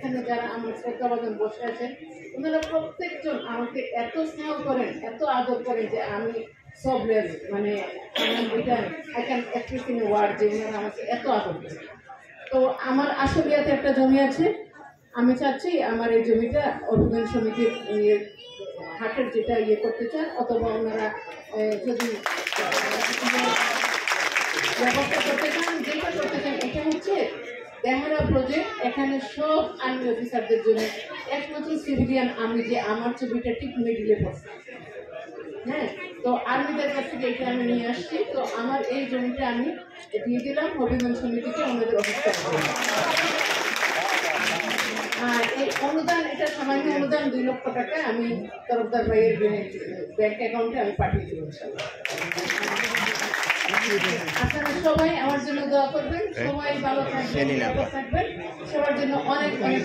এখানে যারা আমার শ্রদ্ধাভাজন বসে আছেন, ওনারা প্রত্যেকজন আমাকে এত স্নেহ করেন, এত আদর করেন যে আমি সবলেস, মানে এটা I can express in word যে ওনারা আমাকে এত আদর করেন। তো আমার আশুলিয়াতে একটা জমি আছে, আমি চাচ্ছি আমার এই জমিটা অভিযান সমিতির হাটের যেটা করতে চান, অথবা ওনারা যদি ব্যবস্থা করতে চান, যেটা করতে চান, এটা হচ্ছে ড্যামেরা প্রজেক্ট। এখানে সব আর্মি অফিসারদের জন্য, একমাত্র সিভিলিয়ান আমি যে আমার ছবিটা ঠিক মিডিলে পড়ছে। হ্যাঁ, তো আর্মিদের কাছ থেকে এটা আমি নিয়ে আসছি। তো আমার এই জমিটা আমি দিয়ে দিলাম অভিযান সমিতিকে, ওনাদের অফিসটা। আর এই অনুদান, এটা সামান্য অনুদান 2 লক্ষ টাকা আমি তরফদার ভাইয়ের ব্যাংক অ্যাকাউন্টে আমি পাঠিয়ে দেবো। আপনারা সবাই আমার জন্য দোয়া করবেন, সবাই ভালো থাকবেন, সবার জন্য অনেক অনেক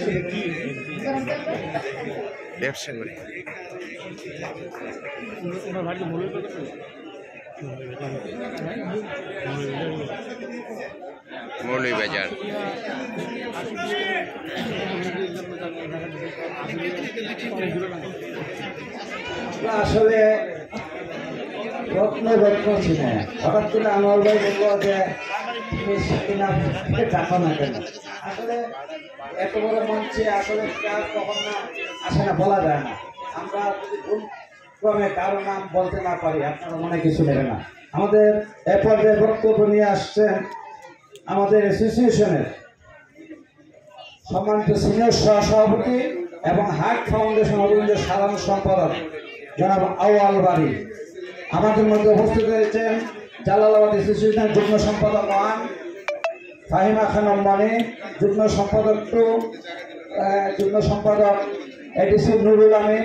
মৌলভীবাজার। আসলে রত্ন ছিলেন, হঠাৎ করে আনোয়ার ভাই বললো যে টাকা না কেন। আসলে এত বড় মঞ্চে আসলে কখন না আসে না, বলা যায় না। আমরা যদি ভুল ক্রমে কারো নাম বলতে না পারি, আপনারা মনে কিছু নেবে না। আমাদের এ পর্যায়ে বক্তব্য নিয়ে আসছেন আমাদের অ্যাসোসিয়েশনের সম্মানিত সিনিয়র সহসভাপতি এবং হার্ট ফাউন্ডেশন অরবিন্দ সাধারণ সম্পাদক জনাব আউয়াল বাড়ি। আমাদের মধ্যে উপস্থিত রয়েছেন জালালাবাদ অ্যাসোসিয়েশনের যুগ্ম সম্পাদক 1 ফাহিমা খানম মনি, যুগ্ম সম্পাদক 2, যুগ্ম সম্পাদক এডিসি নুরুল আমিন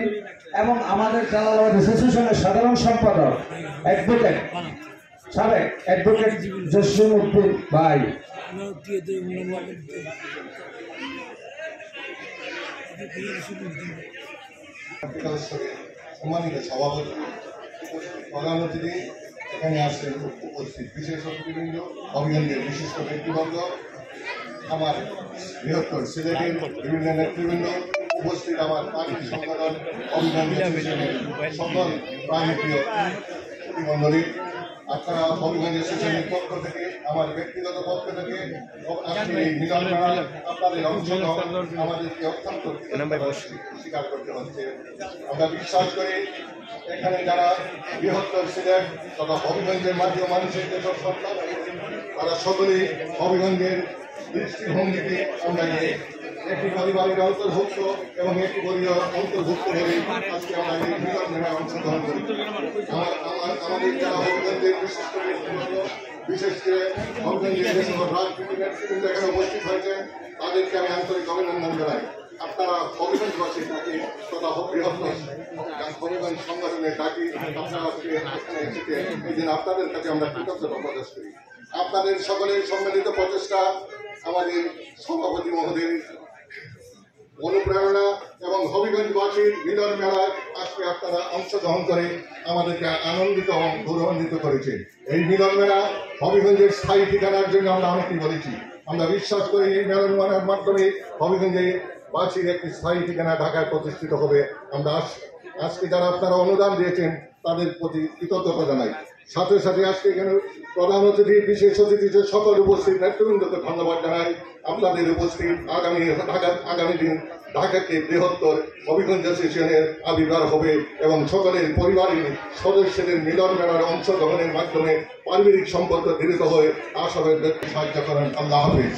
এবং আমাদের জালালাবাদ অ্যাসোসিয়েশনের সাধারণ সম্পাদক অ্যাডভোকেট সাবেক অ্যাডভোকেট জসিম উদ্দিন ভাই। সম্মানিত সভাপতি, প্রধান অতিথি এখানে আসছেন উপস্থিত বিশেষ অতিথিবৃন্দ, অভিযানের বিশিষ্ট ব্যক্তিবর্গ, আমার বৃহত্তর সিলেটের বিভিন্ন নেতৃবৃন্দ, উপস্থিত আমার পার্টি সংগঠন অভিযানের সকল প্রাণীপ্রিয় প্রতিমণ্ডলী, আপনারা হবিগঞ্জ স্টেশনের পক্ষ থেকে, আমার ব্যক্তিগত পক্ষ থেকে আজকের এই মিলন মেলা আপনাদের অংশগ্রহণ আমাদেরকে অত্যন্ত স্বীকার করতে হচ্ছে। আমরা বিশ্বাস করি এখানে যারা বৃহত্তর সিলেট তথা হবিগঞ্জের মাধ্যমে মানুষের যেসব সন্তান, তারা সকলেই হবিগঞ্জের দৃষ্টিভঙ্গিতে আমরা একটি পরিবারের অন্তর্ভুক্ত এবং একটি পরিবার অন্তর্ভুক্ত হয়ে আজকে আমরা এই মিলন মেলায় অংশগ্রহণ করি। আমাদের যারা হবিগঞ্জের বিশিষ্ট ব্যক্তিবর্গ, বিশেষ করে হবিগঞ্জের যে সকল রাজনীতির নেতৃবৃন্দ এখানে উপস্থিত হয়েছেন, তাদেরকে আমি আন্তরিক অভিনন্দন জানাই। আপনারা হবিগঞ্জবাসীর ডাকি তথা বৃহত্তর হবিগঞ্জ সংগঠনের ডাকি আপনারা এখানে এসেছে, এই দিন আপনাদের কাছে আমরা কৃতজ্ঞতা প্রকাশ করি। আপনাদের সকলের সম্মিলিত প্রচেষ্টা, আমাদের সভাপতি মহোদয়ের অনুপ্রেরণা এবং হবিগঞ্জবাসীর মিলন মেলায় আজকে আপনারা অংশগ্রহণ করে আমাদেরকে আনন্দিত এবং গৌরবান্বিত করেছে। এই মিলন মেলা হবিগঞ্জের স্থায়ী ঠিকানার জন্য আমরা অনেকেই বলেছি। আমরা বিশ্বাস করি এই মিলন মেলার মাধ্যমে হবিগঞ্জে বাসীর একটি স্থায়ী ঠিকানা ঢাকায় প্রতিষ্ঠিত হবে। আমরা আজকে যারা আপনারা অনুদান দিয়েছেন তাদের প্রতি কৃতজ্ঞতা জানাই। সাথে সাথে আজকে এখানে প্রধান অতিথি, বিশেষ অতিথি সকল উপস্থিত নেতৃবৃন্দকে ধন্যবাদ জানাই। আপনাদের উপস্থিত আগামী দিন ঢাকাকে বৃহত্তর হবিগঞ্জ অ্যাসোসিয়েশনের আবির্ভাব হবে এবং সকলের পরিবারের সদস্যদের মিলন মেলার অংশগ্রহণের মাধ্যমে পারিবারিক সম্পর্ক দৃঢ় হয়ে আসলে সাহায্য করেন। আল্লাহ হাফিজ।